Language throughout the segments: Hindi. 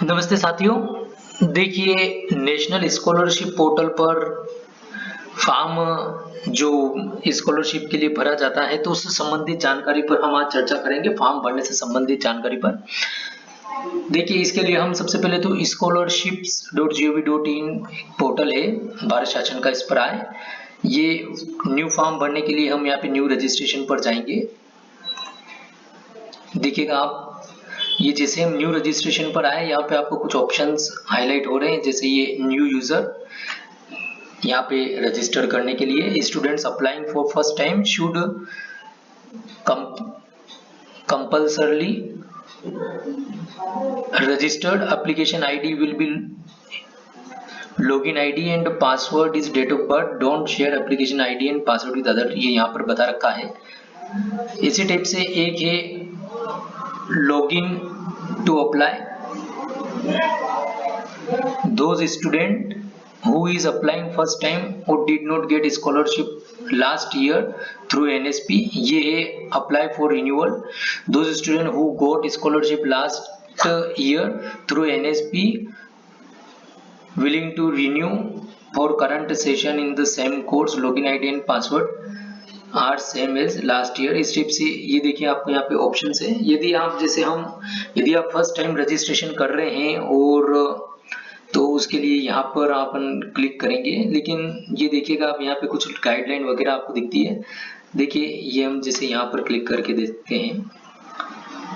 नमस्ते साथियों, देखिए नेशनल स्कॉलरशिप पोर्टल पर फॉर्म जो स्कॉलरशिप के लिए भरा जाता है तो उससे संबंधित जानकारी पर हम आज चर्चा करेंगे। फॉर्म भरने से संबंधित जानकारी पर देखिए, इसके लिए हम सबसे पहले तो scholarships.gov.in पोर्टल है भारत शासन का, इस पर आए। ये न्यू फॉर्म भरने के लिए हम यहाँ पे न्यू रजिस्ट्रेशन पर जाएंगे। देखिएगा आप, ये जैसे हम न्यू रजिस्ट्रेशन पर आए, यहाँ पे आपको कुछ ऑप्शंस हाईलाइट हो रहे हैं, जैसे ये न्यू यूजर, यहाँ पे रजिस्टर करने के लिए students applying for first time should compulsorily registered application ID will be login ID and password is date of birth, don't share application ID and password with other, ये यहाँ पर बता रखा है। इसी टाइप से एक है login to apply, those student who is applying first time or did not get scholarship last year through NSP, ये है apply for renewal, those student who got scholarship last year through NSP willing to renew for current session in the same course, login ID and password are same as last year। इस टिप से ये देखिए आपको यहाँ पे ऑप्शन है। यदि आप यदि आप फर्स्ट टाइम रजिस्ट्रेशन कर रहे हैं और तो उसके लिए यहाँ पर अपन क्लिक करेंगे, लेकिन ये देखिएगा आप यहाँ पे कुछ गाइडलाइन वगैरह आपको दिखती है। देखिए ये हम जैसे यहाँ पर क्लिक करके देखते हैं,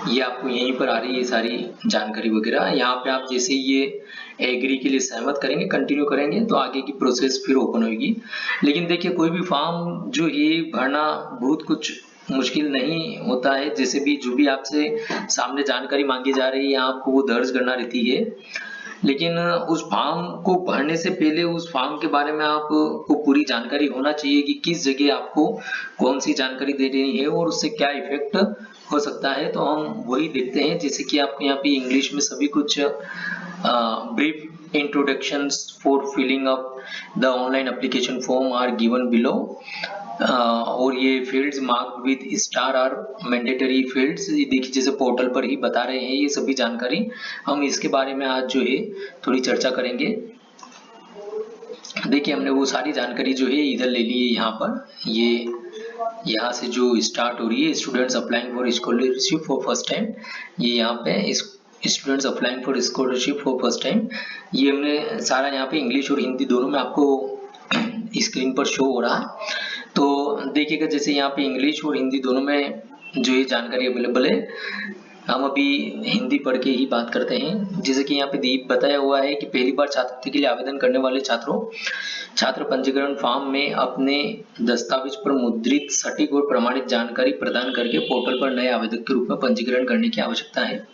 ये आपको यहीं पर आ रही है सारी जानकारी वगैरह। यहाँ पे आप जैसे ये एग्री के लिए सहमत करेंगे, कंटिन्यू करेंगे तो आगे की प्रोसेस फिर ओपन होगी। लेकिन देखिए कोई भी फॉर्म जो ये भरना बहुत कुछ मुश्किल नहीं होता है, जैसे भी जो भी आपसे सामने जानकारी मांगी जा रही है आपको वो दर्ज करना रहती है। लेकिन उस फॉर्म को भरने से पहले उस फॉर्म के बारे में आपको पूरी जानकारी होना चाहिए कि किस जगह आपको कौन सी जानकारी दे रही है और उससे क्या इफेक्ट हो सकता है। तो हम वही देखते हैं, जैसे कि आपको यहाँ पे इंग्लिश में सभी कुछ brief introductions for filling up the online application form are given below, और ये fields marked with star are mandatory fields. ये देखिए जैसे पोर्टल पर ही बता रहे हैं ये सभी जानकारी, हम इसके बारे में आज जो है थोड़ी चर्चा करेंगे। देखिए हमने वो सारी जानकारी जो है इधर ले ली है यहाँ पर। ये यहाँ से जो स्टार्ट हो रही है students applying for scholarship for first time, ये यहाँ पे students applying for scholarship for first time, ये हमने सारा यहाँ पे इंग्लिश और हिंदी दोनों में आपको स्क्रीन पर शो हो रहा है। तो देखिएगा जैसे यहाँ पे इंग्लिश और हिंदी दोनों में जो ये जानकारी अवेलेबल है, हम अभी हिंदी पढ़ के ही बात करते हैं। जैसे कि यहाँ पे दीप बताया हुआ है कि पहली बार छात्रवृत्ति के लिए आवेदन करने वाले छात्र पंजीकरण फॉर्म में अपने दस्तावेज पर मुद्रित सटीक और प्रमाणित जानकारी प्रदान करके पोर्टल पर नए आवेदक के रूप में पंजीकरण करने की आवश्यकता है।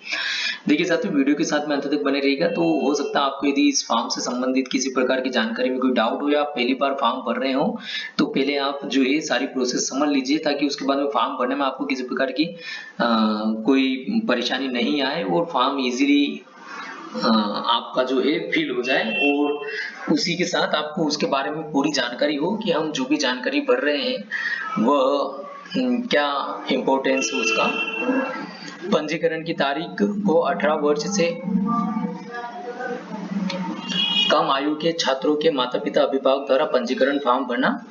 देखिए साथियों, वीडियो के साथ में अंत तक बने रहिएगा। तो हो सकता है आपको यदि इस फॉर्म से संबंधित किसी प्रकार की जानकारी में कोई डाउट हो या आप पहली बार फॉर्म भर रहे हो तो पहले आप जो है सारी प्रोसेस समझ लीजिए, ताकि उसके बाद में फॉर्म भरने में आपको किसी प्रकार की कोई परेशानी नहीं आए और फॉर्म इजीली आपका जो है फिल हो जाए, और उसी के साथ आपको उसके बारे में पूरी जानकारी हो कि हम जो भी जानकारी भर रहे हैं वह क्या इम्पोर्टेंस है उसका। पंजीकरण की तारीख को 18 वर्ष से कम आयु के छात्रों के माता पिता अभिभावक द्वारा पंजीकरण फॉर्म भरना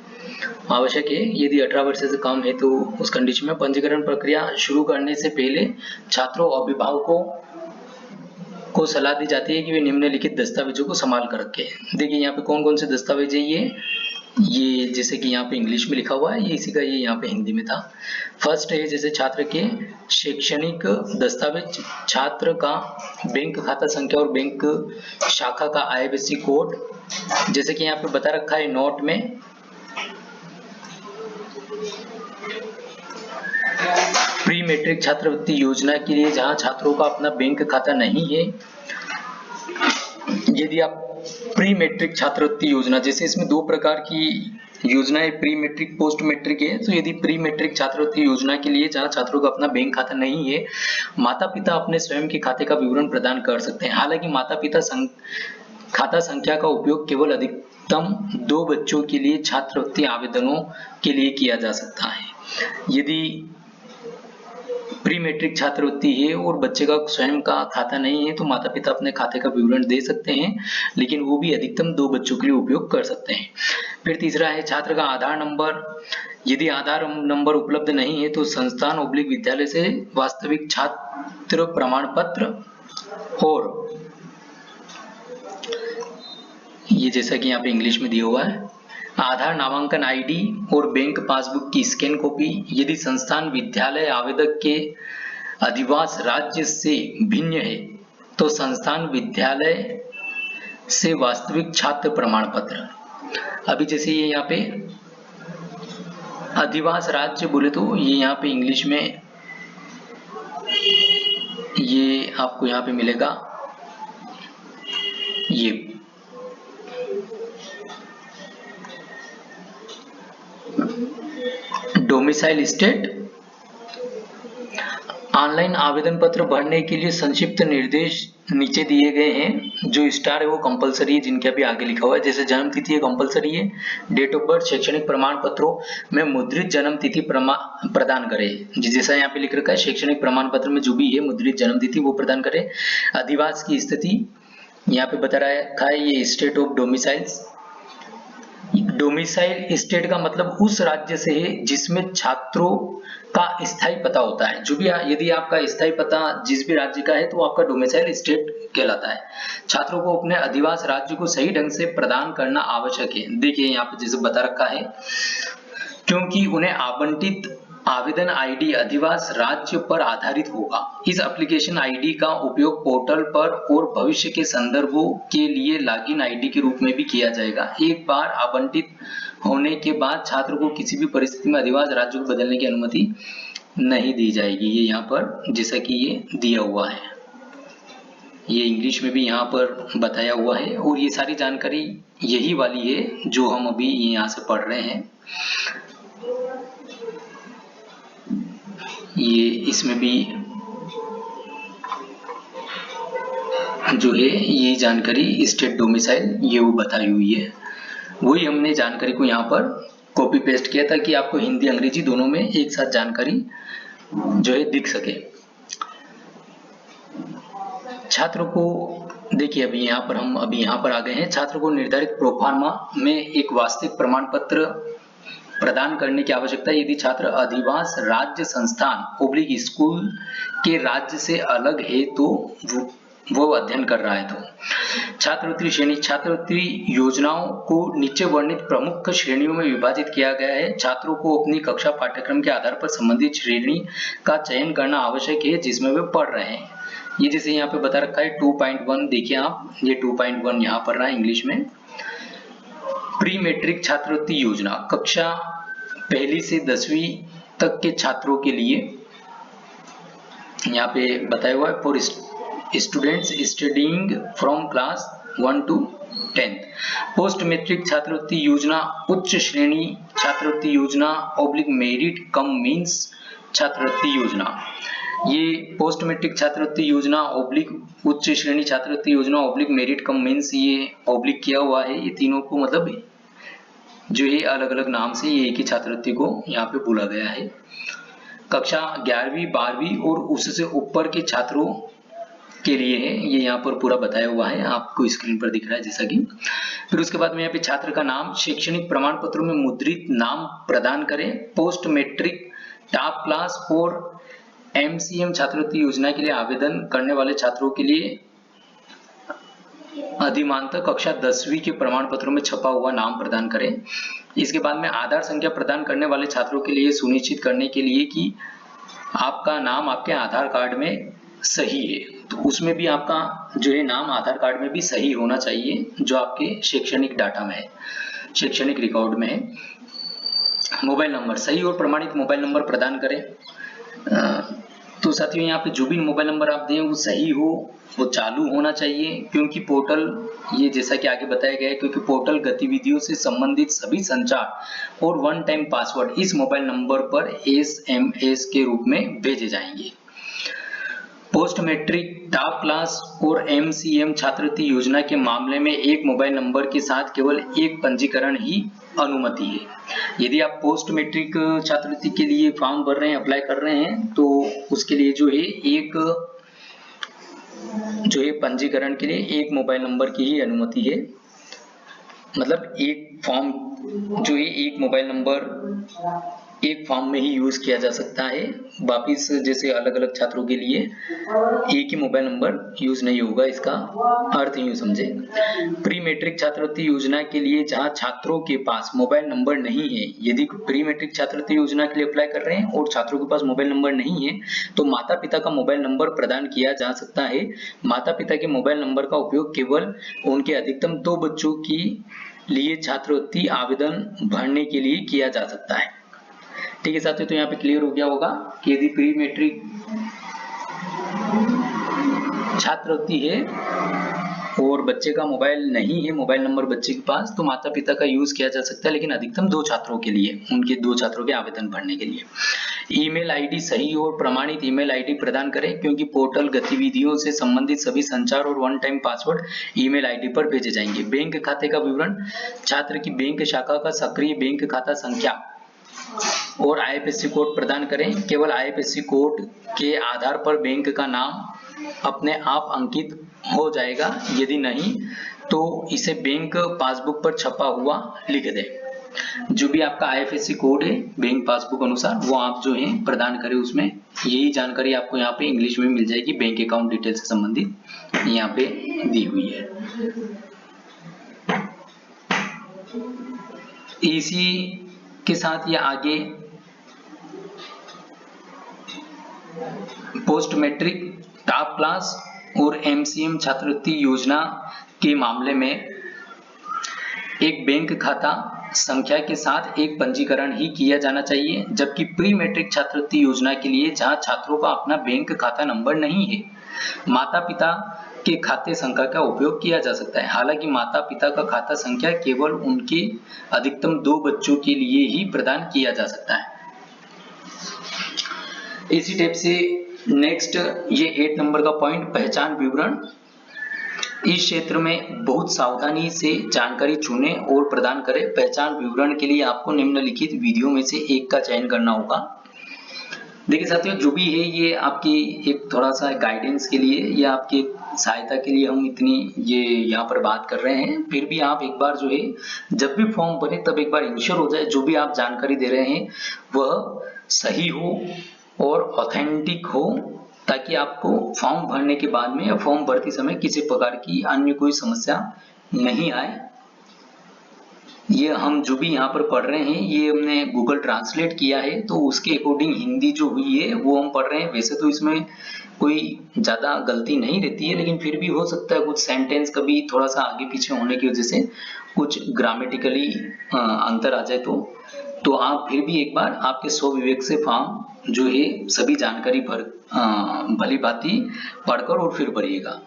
आवश्यक है। यदि 18 वर्ष से कम है तो उस कंडीशन में पंजीकरण प्रक्रिया शुरू करने से पहले छात्रों और अभिभावकों को सलाह दी जाती है कि वे निम्नलिखित दस्तावेजों को संभाल कर रखें। देखिए यहाँ पे कौन कौन से दस्तावेज है ये जैसे कि यहाँ पे इंग्लिश में लिखा हुआ है, ये इसी का ये यहाँ पे हिंदी में था। फर्स्ट है जैसे छात्र के शैक्षणिक दस्तावेज, छात्र का बैंक खाता संख्या और बैंक शाखा का IFSC कोड, जैसे कि यहाँ पे बता रखा है नोट में। प्री मैट्रिक छात्रवृत्ति योजना के लिए जहां छात्रों का अपना बैंक खाता नहीं है, यदि आप प्री मैट्रिक छात्रवृत्ति योजना, जैसे इसमें दो प्रकार की योजनाएं प्री मैट्रिक पोस्ट मैट्रिक है, तो यदि प्री मैट्रिक छात्रवृत्ति योजना के लिए जहां छात्रों का अपना बैंक खाता नहीं है, माता पिता अपने स्वयं के खाते का विवरण प्रदान कर सकते हैं। हालांकि माता पिता खाता संख्या का उपयोग केवल अधिकतम 2 बच्चों के लिए छात्रवृत्ति आवेदनों के लिए किया जा सकता है। यदि प्री मैट्रिक छात्रवृत्ति है और बच्चे का स्वयं का खाता नहीं है तो माता पिता अपने खाते का विवरण दे सकते हैं, लेकिन वो भी अधिकतम 2 बच्चों के लिए उपयोग कर सकते हैं। फिर तीसरा है छात्र का आधार नंबर। यदि आधार नंबर उपलब्ध नहीं है तो संस्थान / विद्यालय से वास्तविक छात्र प्रमाण पत्र और ये जैसा कि यहाँ पे इंग्लिश में दिया हुआ है आधार नामांकन आईडी और बैंक पासबुक की स्कैन कॉपी। यदि संस्थान विद्यालय आवेदक के अधिवास राज्य से भिन्न है तो संस्थान विद्यालय से वास्तविक छात्र प्रमाण पत्र। अभी जैसे ये यहाँ पे अधिवास राज्य बोले तो ये यहाँ पे इंग्लिश में ये आपको यहाँ पे मिलेगा ये डोमिसाइल स्टेट। ऑनलाइन आवेदन पत्र भरने के लिए संक्षिप्त निर्देश नीचे दिए गए हैं। जो स्टार है वो कंपलसरी है, जिनके अभी आगे लिखा हुआ है। जैसे जन्म तिथि है कंपलसरी है, डेट ऑफ बर्थ, शैक्षणिक प्रमाण पत्रों में मुद्रित जन्म तिथि प्रदान करें। जैसा यहाँ पे लिख रखा है शैक्षणिक प्रमाण पत्र में जो भी है मुद्रित जन्म तिथि वो प्रदान करें। अधिवास की स्थिति यहाँ पे बता रखा है ये state of domiciles. Domicile state का मतलब उस राज्य से है जिसमें छात्रों का स्थायी पता होता है। जो भी यदि आपका स्थायी पता जिस भी राज्य का है तो आपका डोमिसाइल स्टेट कहलाता है। छात्रों को अपने अधिवास राज्य को सही ढंग से प्रदान करना आवश्यक है। देखिए यहाँ पे जैसे बता रखा है क्योंकि उन्हें आवंटित आवेदन आईडी अधिवास राज्य पर आधारित होगा। इस एप्लीकेशन आईडी का उपयोग पोर्टल पर और भविष्य के संदर्भों के लिए लॉगिन आईडी के रूप में भी किया जाएगा। एक बार आवंटित होने के बाद छात्र को किसी भी परिस्थिति में अधिवास राज्य को बदलने की अनुमति नहीं दी जाएगी। ये यहाँ पर जैसा कि ये दिया हुआ है, ये इंग्लिश में भी यहाँ पर बताया हुआ है और ये सारी जानकारी यही वाली है जो हम अभी यहाँ से पढ़ रहे हैं। ये इसमें भी जो है ये जानकारी स्टेट डोमिसाइल ये वो बताई हुई है। वही हमने जानकारी को यहाँ पर कॉपी पेस्ट किया ताकि आपको हिंदी अंग्रेजी दोनों में एक साथ जानकारी जो है दिख सके। छात्रों को देखिए अभी यहाँ पर आ गए हैं। छात्र को निर्धारित प्रोफार्मा में एक वास्तविक प्रमाण पत्र प्रदान करने की आवश्यकता है। यदि छात्र अधिवास राज्य संस्थान / स्कूल के राज्य से अलग है तो वो अध्ययन कर रहा है तो छात्रवृत्ति श्रेणी। छात्रवृत्ति योजनाओं को नीचे वर्णित प्रमुख श्रेणियों में विभाजित किया गया है। छात्रों को अपनी कक्षा पाठ्यक्रम के आधार पर संबंधित श्रेणी का चयन करना आवश्यक है जिसमें वे पढ़ रहे हैं। ये जैसे यहाँ पे बता रखा है 2.1 देखिए आप, ये 2.1 यहाँ पर रहा है इंग्लिश में। प्री मैट्रिक छात्रवृत्ति योजना कक्षा 1 से 10वीं तक के छात्रों के लिए यहाँ पे बताया हुआ है for students studying from class 1 to 10। Post matric छात्रवृत्ति योजना उच्च श्रेणी छात्रवृत्ति योजना / मेरिट कम मीन्स छात्रवृत्ति योजना। ये पोस्ट मैट्रिक छात्रवृत्ति योजना / उच्च श्रेणी छात्रवृत्ति योजना / मेरिट कम मीन्स ये ऑब्लिक किया हुआ है। ये तीनों को मतलब जो ये अलग अलग नाम से ये एक ही छात्रवृत्ति को यहाँ पे बोला गया है। कक्षा 11वीं 12वीं और उससे ऊपर के छात्रों के लिए है। ये यहाँ पर पूरा बताया हुआ है, आपको स्क्रीन पर दिख रहा है जैसा कि। फिर उसके बाद में यहाँ पे छात्र का नाम शैक्षणिक प्रमाण पत्रों में मुद्रित नाम प्रदान करें। पोस्ट मैट्रिक टॉप क्लास और MCM छात्रवृत्ति योजना के लिए आवेदन करने वाले छात्रों के लिए अधिमानतक कक्षा 10वीं के प्रमाण पत्रों में छपा हुआ नाम प्रदान करें। इसके बाद में आधार संख्या प्रदान करने वाले छात्रों के लिए सुनिश्चित करने के लिए कि आपका नाम आपके आधार कार्ड में सही है, तो उसमें भी आपका जो है नाम आधार कार्ड में भी सही होना चाहिए जो आपके शैक्षणिक डाटा में है, शैक्षणिक रिकॉर्ड में है। मोबाइल नंबर सही और प्रमाणित मोबाइल नंबर प्रदान करें। तो साथियों यहाँ पे जो भी मोबाइल नंबर आप दें वो सही हो, वो चालू होना चाहिए क्योंकि पोर्टल ये जैसा कि आगे बताया गया है क्योंकि पोर्टल गतिविधियों से संबंधित सभी संचार और वन टाइम पासवर्ड इस मोबाइल नंबर पर SMS के रूप में भेजे जाएंगे। पोस्ट मैट्रिक टॉप क्लास और MCM छात्रवृत्ति योजना के मामले में एक मोबाइल नंबर के साथ केवल एक पंजीकरण ही अनुमति है। यदि आप पोस्ट मैट्रिक छात्रवृत्ति के लिए फॉर्म भर रहे हैं, अप्लाई कर रहे हैं, तो उसके लिए जो है पंजीकरण के लिए एक मोबाइल नंबर की ही अनुमति है। मतलब एक फॉर्म जो है एक मोबाइल नंबर एक फॉर्म में ही यूज किया जा सकता है। वापिस जैसे अलग अलग छात्रों के लिए एक ही मोबाइल नंबर यूज नहीं होगा, इसका अर्थ यूं समझे। प्री मैट्रिक छात्रवृत्ति योजना के लिए जहां छात्रों के पास मोबाइल नंबर नहीं है, यदि प्री मैट्रिक छात्रवृत्ति योजना के लिए अप्लाई कर रहे हैं और छात्रों के पास मोबाइल नंबर नहीं है, तो माता पिता का मोबाइल नंबर प्रदान किया जा सकता है। माता पिता के मोबाइल नंबर का उपयोग केवल उनके अधिकतम 2 बच्चों के लिए छात्रवृत्ति आवेदन भरने के लिए किया जा सकता है। ठीक है साथियों, तो यहाँ पे क्लियर हो गया होगा कि यदि प्री मैट्रिक छात्रवृत्ति है और बच्चे का मोबाइल नहीं है, मोबाइल नंबर बच्चे के पास, तो माता पिता का यूज किया जा सकता है, लेकिन अधिकतम 2 छात्रों के लिए, उनके 2 छात्रों के आवेदन भरने के लिए। ईमेल आईडी सही और प्रमाणित ईमेल आईडी प्रदान करें, क्योंकि पोर्टल गतिविधियों से संबंधित सभी संचार और one time password email ID पर भेजे जाएंगे। बैंक खाते का विवरण, छात्र की बैंक शाखा का सक्रिय बैंक खाता संख्या और IFSC कोड प्रदान करें। केवल IFSC कोड के आधार पर बैंक का नाम अपने आप अंकित हो जाएगा, यदि नहीं तो इसे बैंक पासबुक पर छपा हुआ लिख दें। जो भी आपका IFSC कोड है बैंक पासबुक अनुसार, वो आप जो है प्रदान करें। उसमें यही जानकारी आपको यहाँ पे इंग्लिश में मिल जाएगी, बैंक अकाउंट डिटेल से संबंधित यहाँ पे दी हुई है। इसी के साथ ये आगे पोस्ट मैट्रिक टॉप क्लास और MCM छात्रवृत्ति योजना के मामले में एक बैंक खाता संख्या के साथ एक पंजीकरण ही किया जाना चाहिए, जबकि प्री मैट्रिक छात्रवृत्ति योजना के लिए जहां छात्रों का अपना बैंक खाता नंबर नहीं है, माता पिता के खाते संख्या का उपयोग किया जा सकता है। हालांकि माता पिता का खाता संख्या केवल उनके अधिकतम 2 बच्चों के लिए ही प्रदान किया जा सकता है। इसी टाइप से नेक्स्ट ये 8 नंबर का पॉइंट, पहचान विवरण। इस क्षेत्र में बहुत सावधानी से जानकारी चुनें और प्रदान करें। पहचान विवरण के लिए आपको निम्नलिखित वीडियो में से एक का चयन करना होगा। देखिए साथियों, जो भी है ये आपकी एक थोड़ा सा गाइडेंस के लिए या आपकी सहायता के लिए हम इतनी ये यहाँ पर बात कर रहे हैं। फिर भी आप एक बार जो है जब भी फॉर्म भरे तब एक बार इंश्योर हो जाए जो भी आप जानकारी दे रहे हैं वह सही हो और ऑथेंटिक हो, ताकि आपको फॉर्म भरने के बाद में या फॉर्म भरते समय किसी प्रकार की अन्य कोई समस्या नहीं आए। ये हम जो भी यहाँ पर पढ़ रहे हैं ये हमने गूगल ट्रांसलेट किया है, तो उसके अकॉर्डिंग हिंदी जो हुई है वो हम पढ़ रहे हैं। वैसे तो इसमें कोई ज्यादा गलती नहीं रहती है, लेकिन फिर भी हो सकता है कुछ सेंटेंस कभी थोड़ा सा आगे पीछे होने की वजह से कुछ ग्रामेटिकली अंतर आ जाए तो आप फिर भी एक बार आपके स्वविवेक से फॉर्म जो है सभी जानकारी भली भांति पढ़कर और फिर भरिएगा।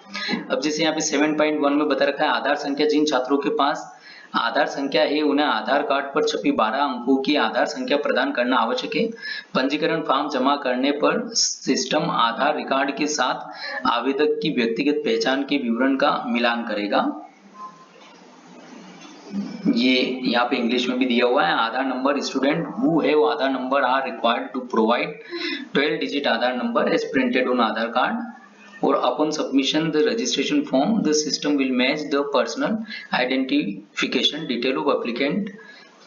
अब जैसे यहाँ पे 7.1 में बता रखा है, आधार संख्या। जिन छात्रों के पास आधार संख्या है उन्हें आधार कार्ड पर छपी 12 अंकों की आधार संख्या प्रदान करना आवश्यक है। पंजीकरण फॉर्म जमा करने पर सिस्टम आधार रिकॉर्ड के साथ आवेदक की व्यक्तिगत पहचान के विवरण का मिलान करेगा। ये यहाँ पे इंग्लिश में भी दिया हुआ है। Aadhaar number, student who have Aadhaar number are required to provide 12 digit Aadhaar number as printed on Aadhaar card, or upon submission the registration form the system will match the personal identification detail of applicant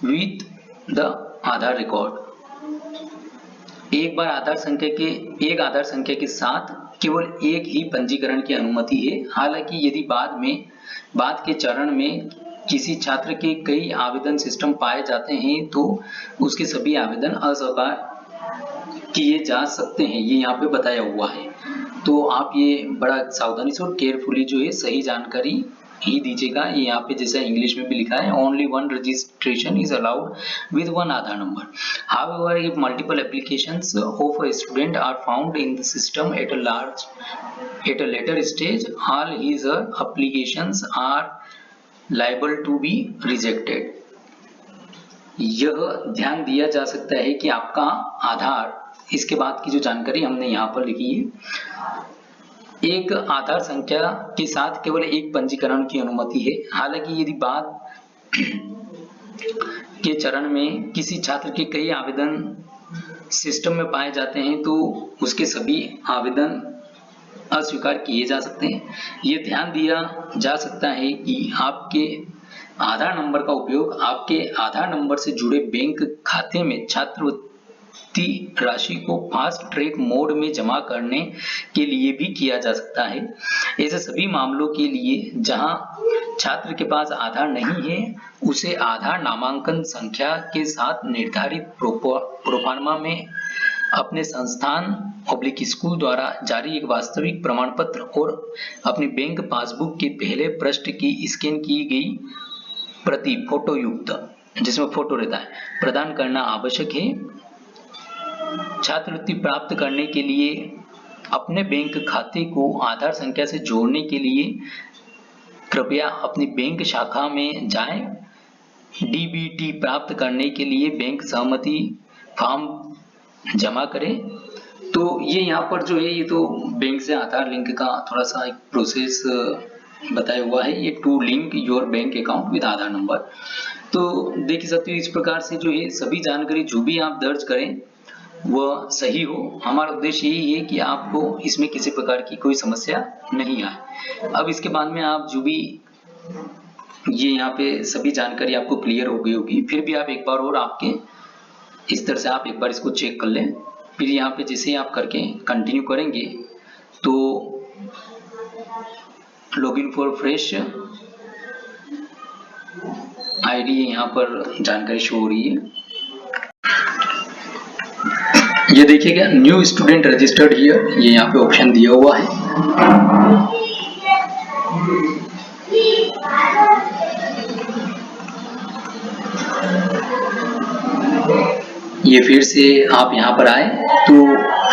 with the Aadhaar record. एक आधार संख्या के साथ केवल एक ही पंजीकरण की अनुमति है। हालांकि यदि बाद के चरण में किसी छात्र के कई आवेदन सिस्टम पाए जाते हैं तो उसके सभी आवेदन अस्वीकार किए जा सकते हैं, ये यहाँ पे बताया हुआ है। तो आप ये बड़ा सावधानी से और केयरफुली जो है सही जानकारी ही दीजिएगा। ये यहाँ पे जैसा इंग्लिश में भी लिखा है, only one registration is allowed with one Aadhaar number. However if multiple applications of a student are found in the system at a later stage, all his applications are liable to be rejected. यह ध्यान दिया जा सकता है कि आपका आधार, इसके बाद की जो जानकारी हमने यहाँ पर लिखी है, एक आधार संख्या के साथ केवल एक पंजीकरण की अनुमति है। हालांकि यदि के चरण में किसी छात्र के कई आवेदन सिस्टम में पाए जाते हैं तो उसके सभी आवेदन अस्वीकार किए जा सकते हैं। ये ध्यान दिया जा सकता है कि आपके आधार नंबर का उपयोग आपके आधार नंबर से जुड़े बैंक खाते में छात्रवृत्ति राशि को फास्ट ट्रैक मोड में जमा करने के लिए भी किया जा सकता है। ऐसे सभी मामलों के लिए जहां छात्र के पास आधार नहीं है, उसे आधार नामांकन संख्या के साथ निर्धारित प्रोफार्मा में अपने संस्थान स्कूल द्वारा जारी एक वास्तविक प्रमाण पत्र और अपनी बैंक पासबुक के पहले पृष्ठ की स्कैन की गई प्रति फोटो युक्त, जिसमें फोटो रहता है, प्रदान करना आवश्यक है। छात्रवृत्ति प्राप्त करने के लिए अपने बैंक खाते को आधार संख्या से जोड़ने के लिए कृपया अपनी बैंक शाखा में जाएं। डीबीटी प्राप्त करने के लिए बैंक सहमति फॉर्म जमा करें। तो ये यहाँ पर जो है, ये तो बैंक से आधार लिंक का थोड़ा सा एक प्रोसेस बताया हुआ है, ये to link your bank account with Aadhaar number. तो देख सकते हो इस प्रकार से जो है सभी जानकारी जो भी आप दर्ज करें वह सही हो। हमारा उद्देश्य यही है कि आपको इसमें किसी प्रकार की कोई समस्या नहीं आए। अब इसके बाद में आप जो भी ये यहाँ पे सभी जानकारी आपको क्लियर हो गई होगी, फिर भी आप एक बार और आपके इस तरह से आप एक बार इसको चेक कर लें। फिर यहाँ पे जैसे आप करके कंटिन्यू करेंगे तो लॉगिन फॉर फ्रेश आईडी यहाँ पर जानकारी शो हो रही है। ये देखिएगा न्यू स्टूडेंट रजिस्टर्ड हियर, ये यहाँ पे ऑप्शन दिया हुआ है। ये फिर से आप यहाँ पर आए तो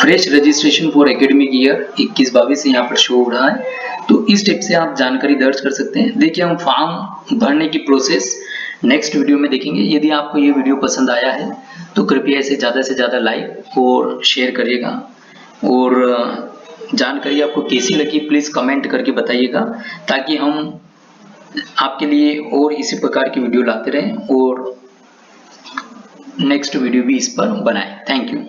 fresh registration for academic year 21-22 से यहाँ पर शो हो रहा है। तो इस टिप से आप जानकारी दर्ज कर सकते हैं। देखिए हम फॉर्म भरने की प्रोसेस नेक्स्ट वीडियो में देखेंगे। यदि आपको ये वीडियो पसंद आया है तो कृपया इसे ज़्यादा से ज़्यादा लाइक और शेयर करिएगा, और जानकारी आपको कैसी लगी प्लीज़ कमेंट करके बताइएगा, ताकि हम आपके लिए और इसी प्रकार की वीडियो लाते रहें और नेक्स्ट वीडियो भी इस पर बनाएं। Thank you.